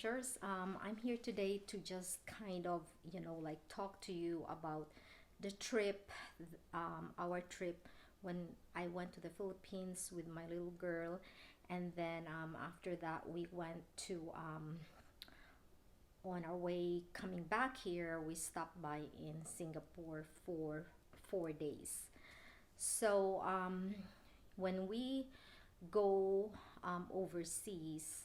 Treasures. I'm here today to just kind of, like talk to you about the trip, our trip when I went to the Philippines with my little girl. And then after that, we went to, on our way coming back here, we stopped by in Singapore for 4 days. So when we go overseas,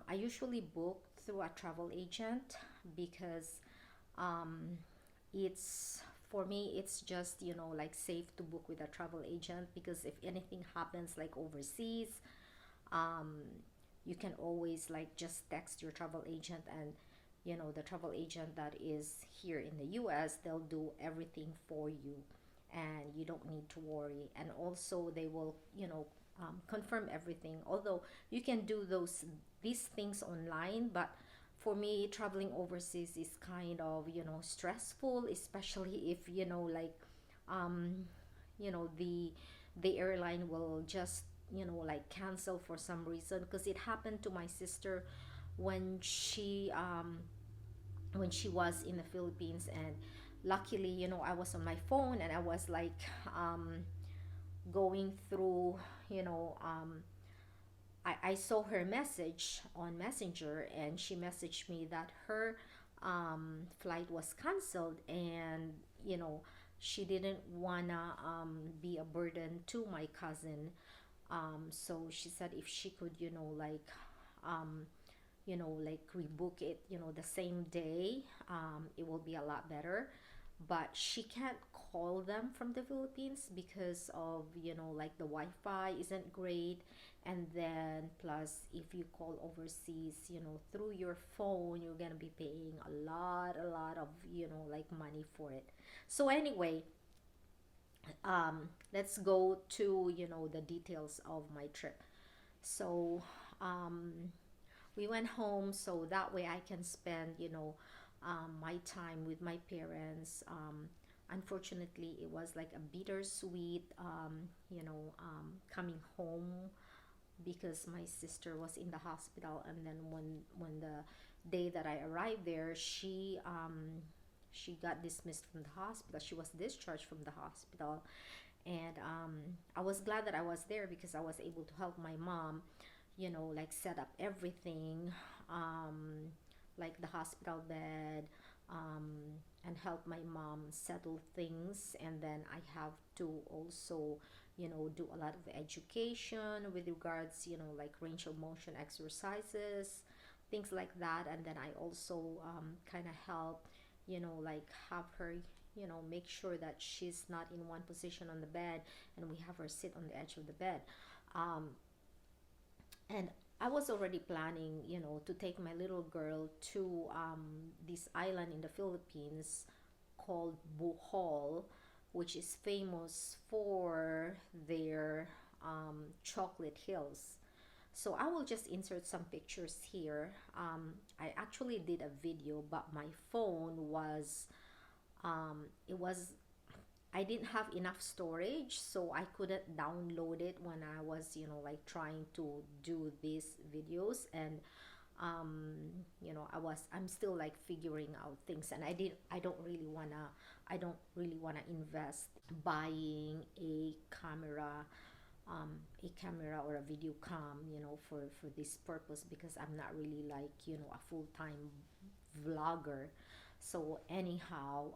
I usually book through a travel agent because um, it's for me it's just like safe to book with a travel agent because if anything happens like overseas, um, you can always like just text your travel agent, and the travel agent that is here in the US, they'll do everything for you and you don't need to worry. And also they will confirm everything, although you can do these things online. But for me, traveling overseas is kind of stressful, especially if um the airline will just like cancel for some reason, because it happened to my sister when she was in the Philippines. And luckily, I was on my phone and I was like going through, you know um I saw her message on Messenger, and she messaged me that her flight was canceled, and she didn't wanna be a burden to my cousin. So she said if she could um, like rebook it the same day, it will be a lot better. But she can't call them from the Philippines because of like the Wi-Fi isn't great. And then plus, if you call overseas through your phone, you're gonna be paying a lot of like money for it. So anyway, let's go to the details of my trip. So um, we went home so that way I can spend my time with my parents. Unfortunately, it was like a bittersweet coming home because my sister was in the hospital. And then when the day that I arrived there, she got dismissed from the hospital. She was discharged from the hospital. And I was glad that I was there because I was able to help my mom like set up everything, um, like the hospital bed, um, and help my mom settle things. And then I have to also do a lot of education with regards like range of motion exercises, things like that. And then I also kind of help like have her make sure that she's not in one position on the bed, and we have her sit on the edge of the bed. um, and I was already planning to take my little girl to this island in the Philippines called Bohol, which is famous for their chocolate hills. So I will just insert some pictures here. I actually did a video, but my phone was it was I didn't have enough storage, so I couldn't download it when I was like trying to do these videos. And um I'm still like figuring out things, and I don't really wanna invest buying a camera or a video cam for this purpose, because I'm not really like a full-time vlogger. So anyhow,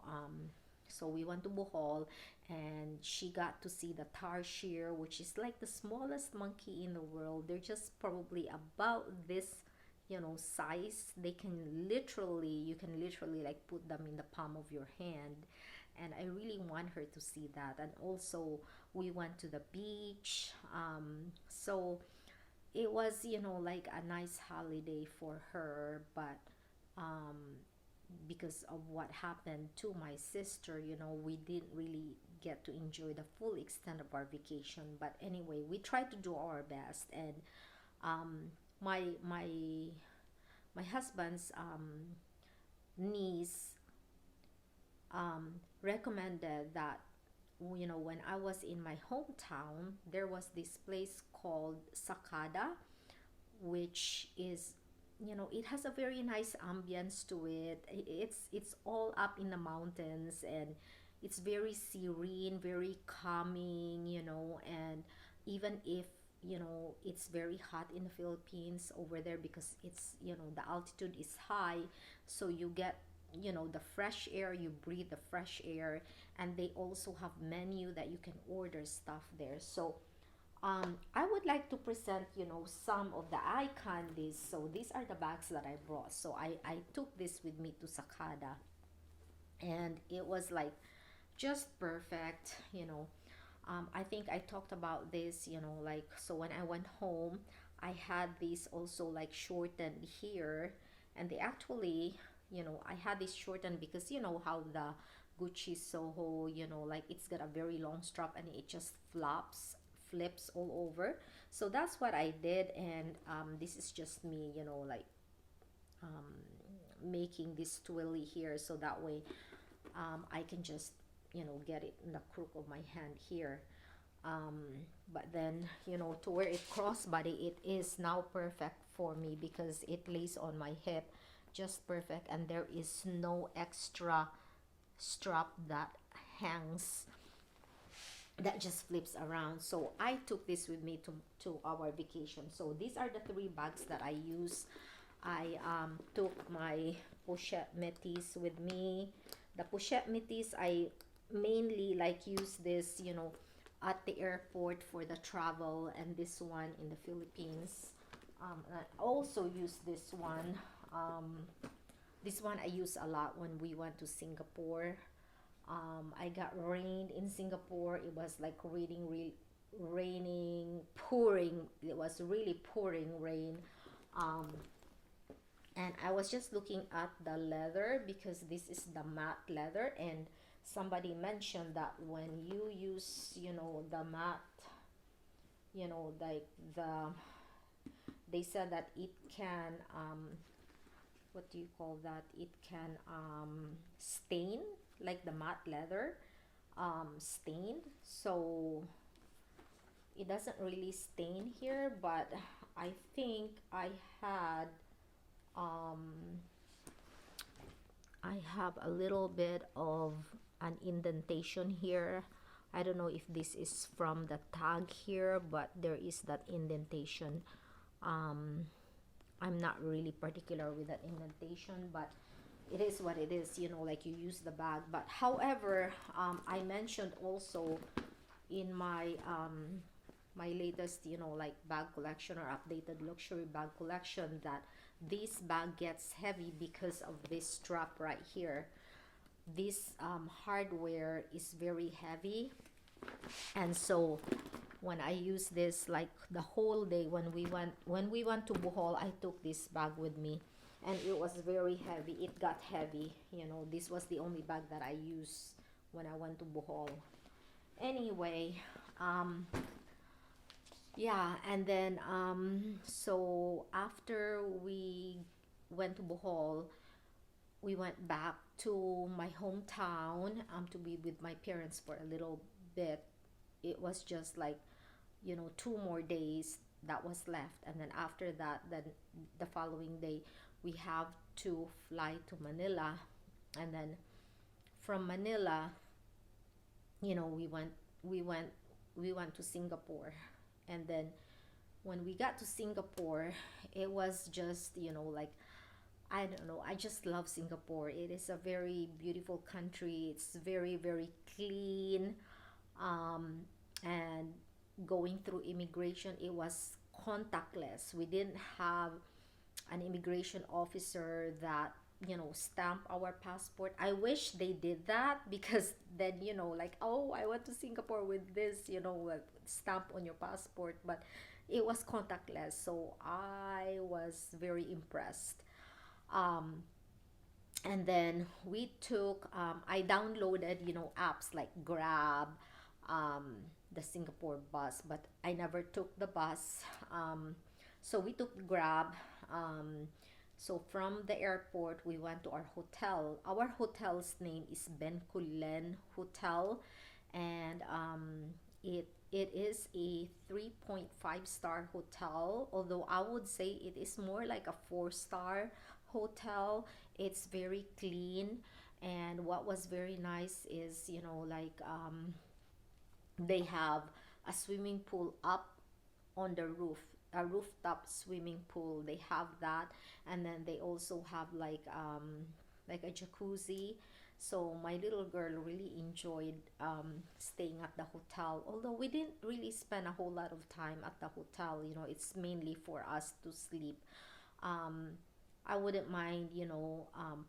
so we went to Bohol, and she got to see the tarsier, which is like the smallest monkey in the world. They're just probably about this size. You can literally like put them in the palm of your hand. And I really want her to see that. And also we went to the beach. So it was like a nice holiday for her. But um because of what happened to my sister, we didn't really get to enjoy the full extent of our vacation. But anyway, we tried to do our best. And um my my my husband's niece recommended that when I was in my hometown, there was this place called Sakada, which is it has a very nice ambience to it. It's all up in the mountains, and it's very serene, very calming, and even if it's very hot in the Philippines over there, because it's the altitude is high, so you get the fresh air, you breathe the fresh air. And they also have menu that you can order stuff there. So I would like to present, some of the eye candies. So these are the bags that I brought. So I took this with me to Sakada, and it was like just perfect. I think I talked about this, like, so when I went home, I had these also like shortened here, and they actually, I had this shortened because how the Gucci Soho, like it's got a very long strap and it just flips all over. So that's what I did, and this is just me, like making this twirly here, so that way I can just get it in the crook of my hand here. um, but then to wear it crossbody, it is now perfect for me because it lays on my hip just perfect, and there is no extra strap that hangs, that just flips around. So I took this with me to our vacation. So these are the three bags that I use. I took my pochette métis with me. The pochette métis, I mainly like use this, at the airport for the travel, and this one in the Philippines. I also use this one. This one I use a lot when we went to Singapore. I got rained in Singapore. It was like raining, pouring. It was really pouring rain. Um, and I was just looking at the leather because this is the matte leather, and somebody mentioned that when you use, the matte, like they said that it can, what do you call that? It can stain, like the matte leather stained. So it doesn't really stain here, but I think had um, I have a little bit of an indentation here. I don't know if this is from the tag here, but there is that indentation. um, I'm not really particular with that indentation, but it is what it is, like you use the bag. But however, I mentioned also in my latest, like bag collection or updated luxury bag collection, that this bag gets heavy because of this strap right here. This hardware is very heavy, and so when I use this like the whole day, when we went to Bohol, I took this bag with me, and it was very heavy. It got heavy. This was the only bag that I used when I went to Bohol. Anyway, um, yeah, and then so after we went to Bohol, we went back to my hometown to be with my parents for a little bit. It was just like 2 more days that was left, and then after that, then the following day we have to fly to Manila, and then from Manila, we went we went to Singapore. And then when we got to Singapore, it was just like, I don't know, I just love Singapore. It is a very beautiful country. It's very, very clean. Um, and going through immigration, it was contactless. We didn't have an immigration officer that stamp our passport. I wish they did that because then like, oh, I went to Singapore with this, like, stamp on your passport. But it was contactless, so I was very impressed. um, and then I downloaded apps like Grab, um, the Singapore bus, but I never took the bus. So we took Grab. um, so from the airport, we went to our hotel. Our hotel's name is Bencoolen Hotel, and It is a 3.5-star hotel, although I would say it is more like a 4-star hotel. It's very clean, and what was very nice is, like, they have a swimming pool up on the roof, a rooftop swimming pool. They have that, and then they also have like a jacuzzi. So my little girl really enjoyed staying at the hotel, although we didn't really spend a whole lot of time at the hotel. It's mainly for us to sleep. um, I wouldn't mind,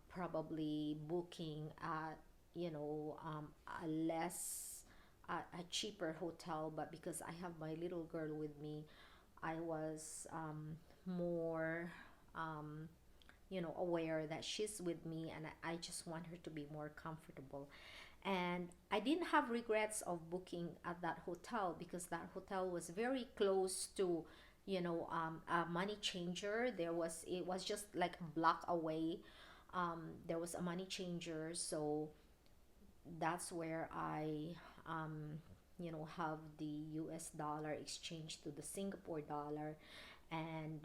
probably booking at, a less, a cheaper hotel, but because I have my little girl with me, I was more, um, aware that she's with me, and I just want her to be more comfortable. And I didn't have regrets of booking at that hotel, because that hotel was very close to, a money changer. It was just like a block away. There was a money changer, so that's where I, have the US dollar exchange to the Singapore dollar. And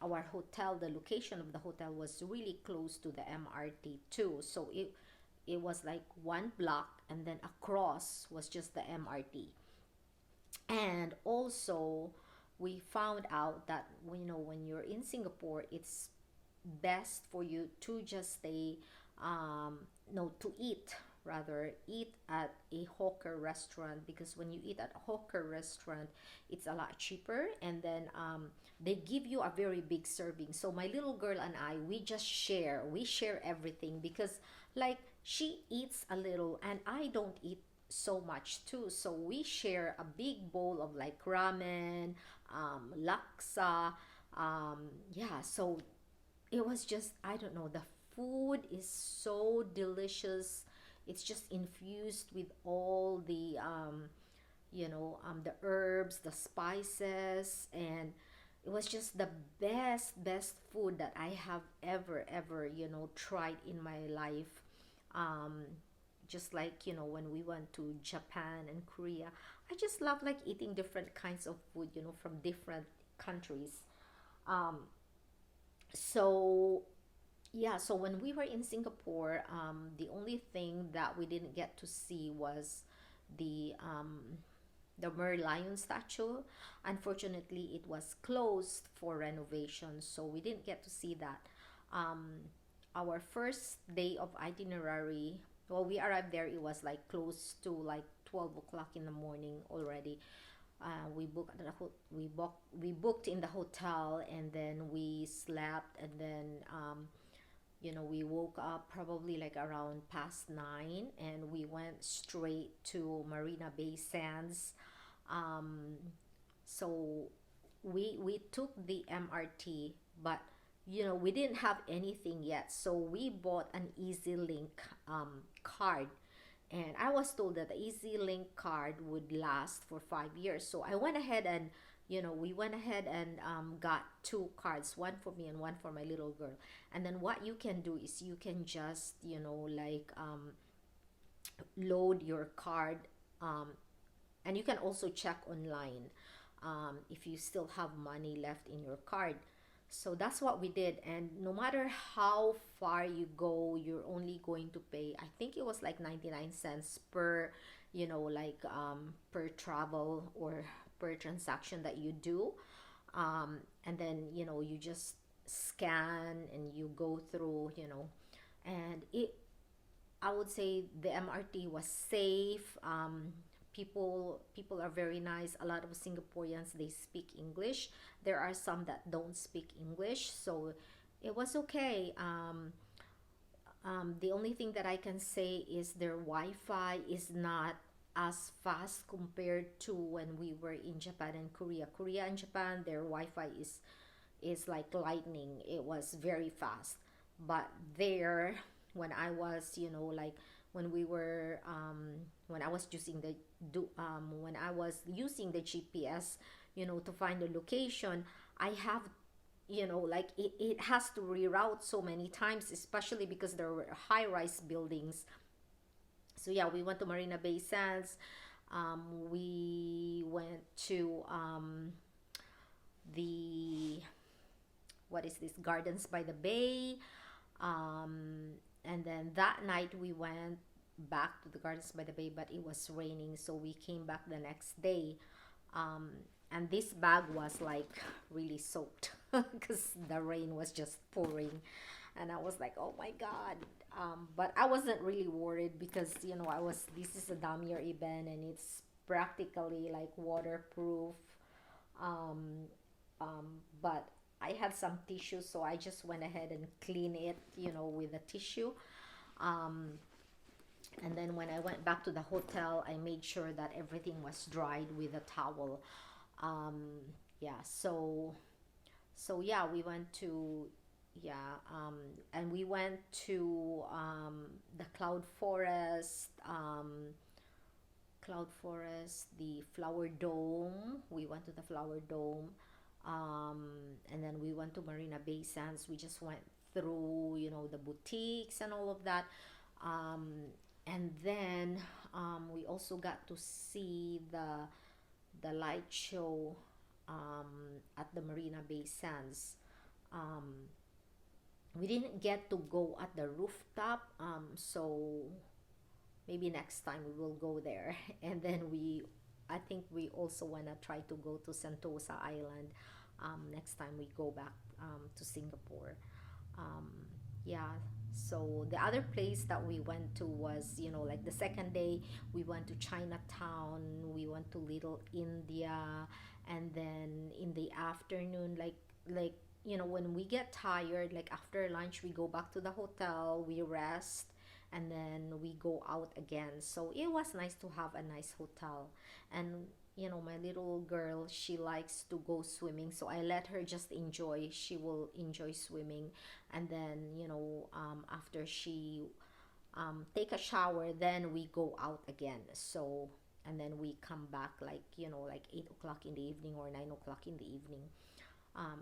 our hotel, the location of the hotel was really close to the MRT too. So it was like one block, and then across was just the MRT. And also, we found out that, when you're in Singapore, it's best for you to just stay, no, to eat, rather eat at a hawker restaurant, because when you eat at a hawker restaurant, it's a lot cheaper, and then they give you a very big serving. So my little girl and I, we share everything, because like she eats a little and I don't eat so much too, so we share a big bowl of like ramen, laksa, yeah. So it was just, I don't know, the food is so delicious. It's just infused with all the herbs, the spices, and it was just the best food that I have ever tried in my life. um just like, when we went to Japan and Korea, I just love like eating different kinds of food, from different countries. um so yeah, so when we were in Singapore, the only thing that we didn't get to see was the Merlion statue. Unfortunately, it was closed for renovation, so we didn't get to see that. Um, our first day of itinerary, well, we arrived there, it was like close to like 12 o'clock in the morning already. We booked in the hotel, and then we slept, and then we woke up probably like around past 9, and we went straight to Marina Bay Sands. um, so we took the MRT, but we didn't have anything yet, so we bought an EasyLink card. And I was told that the EasyLink card would last for 5 years, so I went ahead and we went ahead and got two cards, one for me and one for my little girl. And then what you can do is you can just like load your card, um, and you can also check online if you still have money left in your card. So that's what we did, and no matter how far you go, you're only going to pay, I think it was like 99 cents per, like per travel or per transaction that you do. And then you just scan and you go through, and I would say the MRT was safe. People are very nice. A lot of Singaporeans, they speak English. There are some that don't speak English, so it was okay. The only thing that I can say is their Wi-Fi is not as fast compared to when we were in Japan and Korea. Korea and Japan, their Wi-Fi is like lightning. It was very fast. But there, when I was, like when we were when I was using the when I was using the GPS, to find the location, I have, like it has to reroute so many times, especially because there were high rise buildings. So yeah, we went to Marina Bay Sands. We went to the, what is this, Gardens by the Bay. um, and then that night we went back to the Gardens by the Bay, but it was raining, so we came back the next day. um, and this bag was like really soaked because the rain was just pouring, and I was like, oh my god. But I wasn't really worried because I was this is a Damier event, and it's practically like waterproof. um, but I had some tissue, so I just went ahead and cleaned it, with a tissue. Um, and then when I went back to the hotel, I made sure that everything was dried with a towel. Um, yeah, so yeah, we went to, yeah, and we went to the Cloud Forest, the Flower Dome. We went to the Flower Dome. And then we went to Marina Bay Sands. We just went through, the boutiques and all of that. Um, and then we also got to see the light show at the Marina Bay Sands. Um, we didn't get to go at the rooftop, so maybe next time we will go there. And then I think we also want to try to go to Sentosa Island next time we go back to Singapore. um, yeah, so the other place that we went to was, like the second day, we went to Chinatown, we went to Little India. And then in the afternoon, when we get tired, like after lunch, we go back to the hotel, we rest, and then we go out again. So it was nice to have a nice hotel. And my little girl, she likes to go swimming, so I let her just enjoy. She will enjoy swimming. And then after she take a shower, then we go out again. So, and then we come back like, like 8 o'clock in the evening or 9 o'clock in the evening.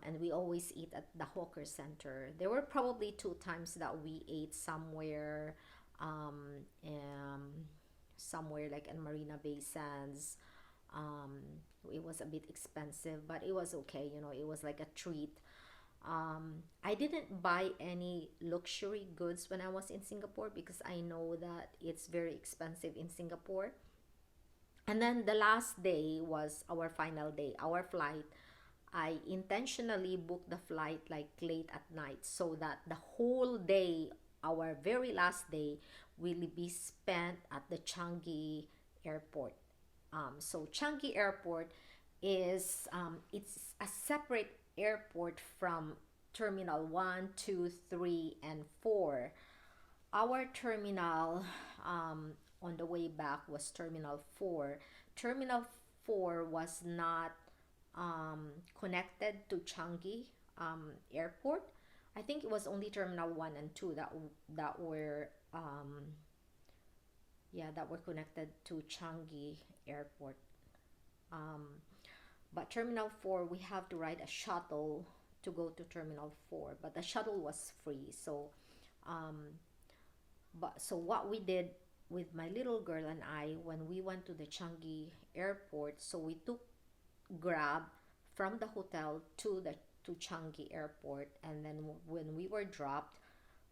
And we always eat at the hawker center. There were probably two times that we ate somewhere, um, um, somewhere like in Marina Bay Sands. um, it was a bit expensive, but it was okay. It was like a treat. I didn't buy any luxury goods when I was in Singapore because I know that it's very expensive in Singapore. And then the last day was our final day, our flight. I intentionally booked the flight like late at night so that the whole day, our very last day, will be spent at the Changi airport. So Changi Airport it's a separate airport from Terminal 1, 2, 3, and 4. Our terminal on the way back was Terminal 4. Terminal 4 was not connected to Changi Airport. I think it was only Terminal 1 and 2 that were that were connected to Changi Airport. Um, but Terminal 4, we have to ride a shuttle to go to Terminal 4, but the shuttle was free. So, um, so what we did with my little girl and I when we went to the Changi Airport, so we took Grab from the hotel to Changi Airport, and then when we were dropped,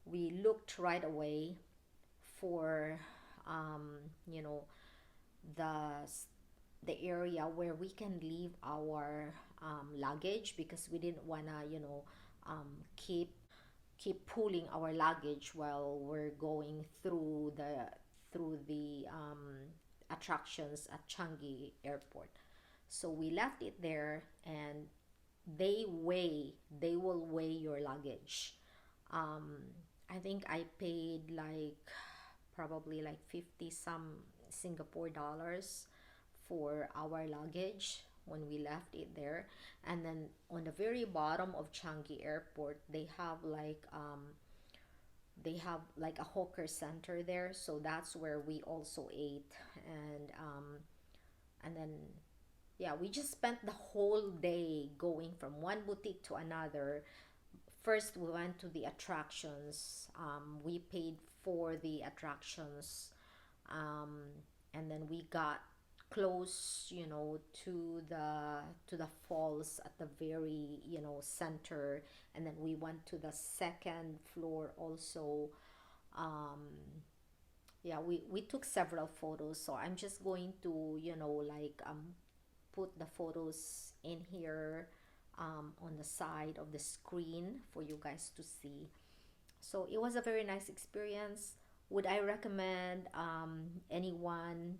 we looked right away for um, you know the the area where we can leave our luggage, because we didn't wanna keep pulling our luggage while we're going through the attractions at Changi Airport. So we left it there, and they will weigh your luggage. um, I think I paid like probably like 50 some Singapore dollars for our luggage when we left it there. And then on the very bottom of Changi Airport, they have like a hawker center there, so that's where we also ate. And then yeah, we just spent the whole day going from one boutique to another. First we went to the attractions. We paid for the attractions. um, and then we got close, to the falls at the very, center. And then we went to the second floor also. um yeah, we took several photos, so I'm just going to, like, put the photos in here, on the side of the screen for you guys to see. So it was a very nice experience. Would I recommend anyone,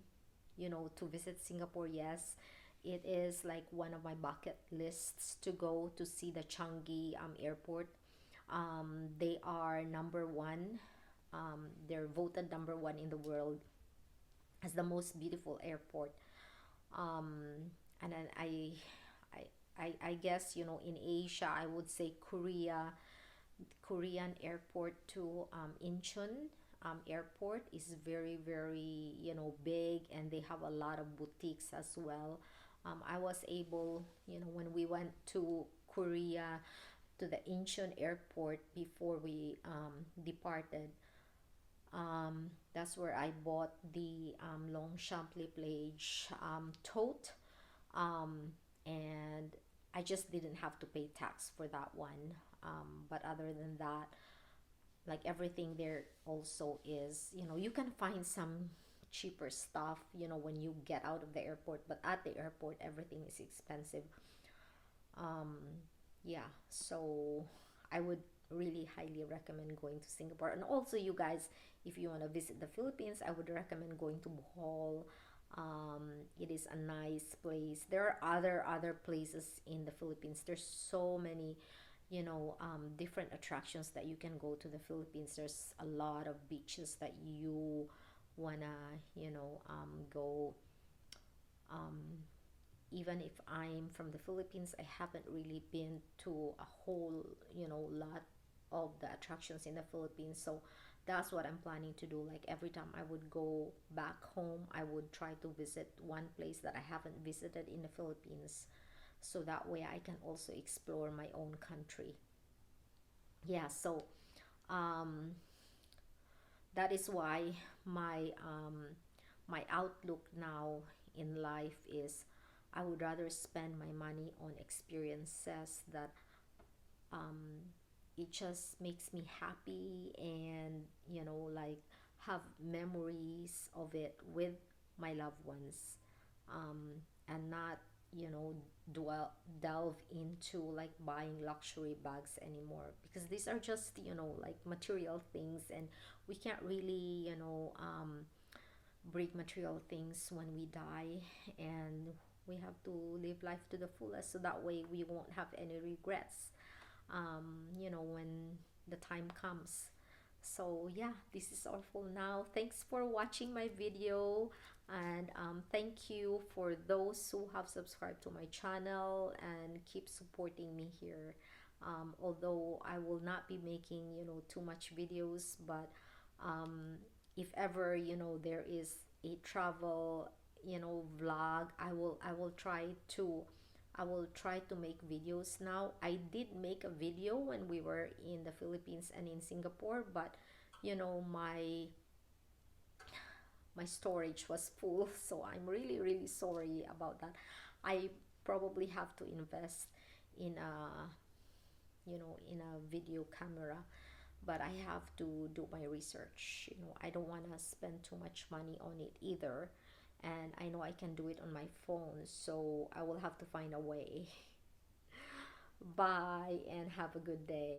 to visit Singapore? Yes, it is like one of my bucket lists to go to see the Changi airport. They are number one. They're voted number one in the world as the most beautiful airport. And then I guess, in Asia, I would say Korean airport too. Incheon airport is very, very, big, and they have a lot of boutiques as well. I was able, when we went to Korea, to the Incheon airport before we departed. That's where I bought the Longchamp Le Plage tote, um, and I just didn't have to pay tax for that one. But other than that, like, everything there also is, you can find some cheaper stuff, when you get out of the airport, but at the airport everything is expensive. um yeah, so I would really highly recommend going to Singapore. And also, you guys, if you want to visit the Philippines, I would recommend going to Bohol. It is a nice place. There are other places in the Philippines. There's so many, different attractions that you can go to the Philippines. There's a lot of beaches that you wanna, go. um, Even if I'm from the Philippines, I haven't really been to a whole, lot of the attractions in the Philippines. So that's what I'm planning to do. Like, every time I would go back home, I would try to visit one place that I haven't visited in the Philippines. So that way I can also explore my own country. Yeah, so um, that is why my outlook now in life is, I would rather spend my money on experiences that, um, it just makes me happy, and, like, have memories of it with my loved ones, and not, you know delve into, like, buying luxury bags anymore, because these are just, like, material things, and we can't really, break material things when we die. And we have to live life to the fullest, so that way we won't have any regrets, when the time comes. So yeah, this is all for now. Thanks for watching my video, and thank you for those who have subscribed to my channel and keep supporting me here. Although I will not be making, too much videos, but um, if ever, there is a travel, vlog, I will try to make videos. Now, I did make a video when we were in the Philippines and in Singapore, but, my storage was full, so I'm really, really sorry about that. I probably have to invest in a, video camera, but I have to do my research. I don't want to spend too much money on it either, and I know I can do it on my phone, so I will have to find a way. Bye, and have a good day.